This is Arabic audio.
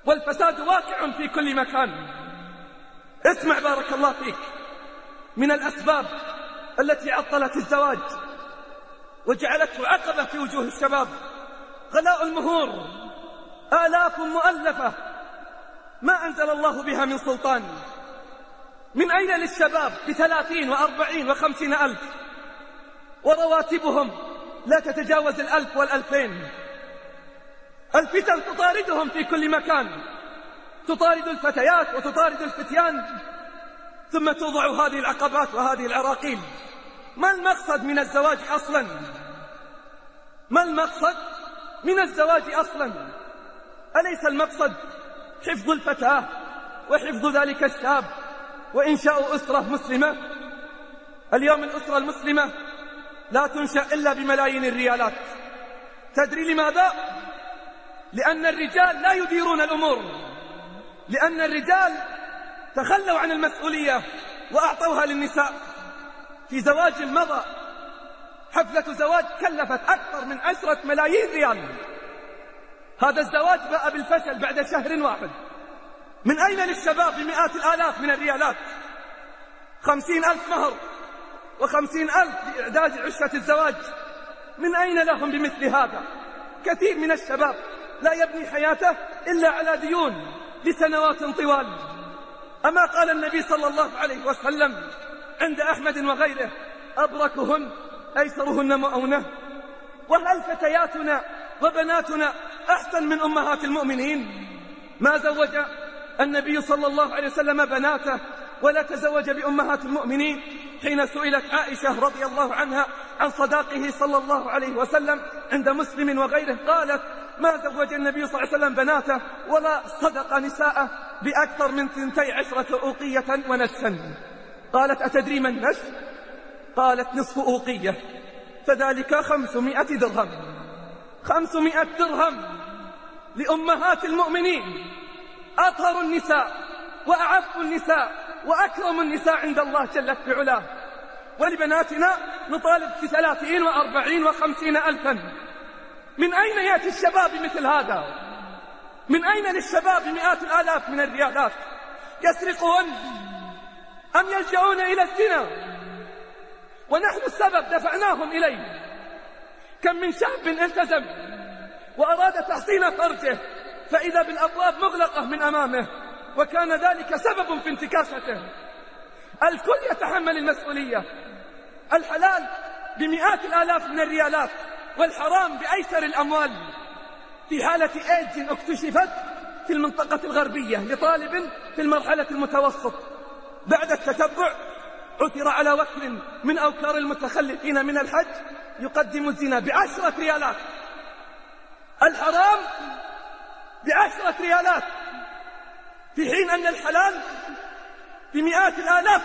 والفساد واقع في كل مكان. اسمع بارك الله فيك، من الأسباب التي عطلت الزواج وجعلته عقبة في وجوه الشباب غلاء المهور، آلاف مؤلفة ما أنزل الله بها من سلطان. من أين للشباب ب30 و40 و50 ألف ورواتبهم لا تتجاوز 1000 و2000؟ الفتن تطاردهم في كل مكان، تطارد الفتيات وتطارد الفتيان، ثم توضع هذه العقبات وهذه العراقيل. ما المقصد من الزواج أصلا؟ ما المقصد من الزواج أصلا؟ أليس المقصد حفظ الفتاة وحفظ ذلك الشاب وإنشاء أسرة مسلمة؟ اليوم الأسرة المسلمة لا تنشأ إلا بملايين الريالات. تدري لماذا؟ لأن الرجال لا يديرون الأمور، لأن الرجال تخلوا عن المسؤولية وأعطوها للنساء. في زواج مضى، حفلة زواج كلفت أكثر من 10 ملايين ريال. هذا الزواج باء بالفشل بعد شهر واحد. من أين للشباب بمئات الآلاف من الريالات؟ 50,000 مهر و50,000 لإعداد عشة الزواج. من أين لهم بمثل هذا؟ كثير من الشباب لا يبني حياته إلا على ديون لسنوات طوال. أما قال النبي صلى الله عليه وسلم عند أحمد وغيره: أبركهن أيسرهن مؤونة. وهل فتياتنا وبناتنا أحسن من أمهات المؤمنين؟ ما زوج النبي صلى الله عليه وسلم بناته ولا تزوج بأمهات المؤمنين. حين سئلت عائشة رضي الله عنها عن صداقه صلى الله عليه وسلم عند مسلم وغيره، قالت: ما زوج النبي صلى الله عليه وسلم بناته ولا صدق نساءه بأكثر من 12 أوقية ونسا. قالت: أتدري ما النس؟ قالت: نصف أوقية، فذلك 500 درهم. 500 درهم لأمهات المؤمنين، أطهر النساء وأعف النساء وأكرم النساء عند الله جل في علاه. ولبناتنا نطالب في 30 و40 و50 ألفا. من أين يأتي الشباب مثل هذا؟ من أين للشباب مئات الآلاف من الريالات؟ يسرقون أم يلجؤون إلى الزنا؟ ونحن السبب، دفعناهم إليه. كم من شاب التزم وأراد تحصين فرجه فإذا بالأبواب مغلقة من أمامه، وكان ذلك سبب في انتكاسته. الكل يتحمل المسؤولية. الحلال بمئات الآلاف من الريالات والحرام بأيسر الأموال. في حالة إيدز اكتشفت في المنطقة الغربية لطالب في المرحلة المتوسط، بعد التتبع عثر على وكل من أوكار المتخلفين من الحج يقدم الزنا ب10 ريالات. الحرام ب10 ريالات، في حين أن الحلال بمئات الآلاف.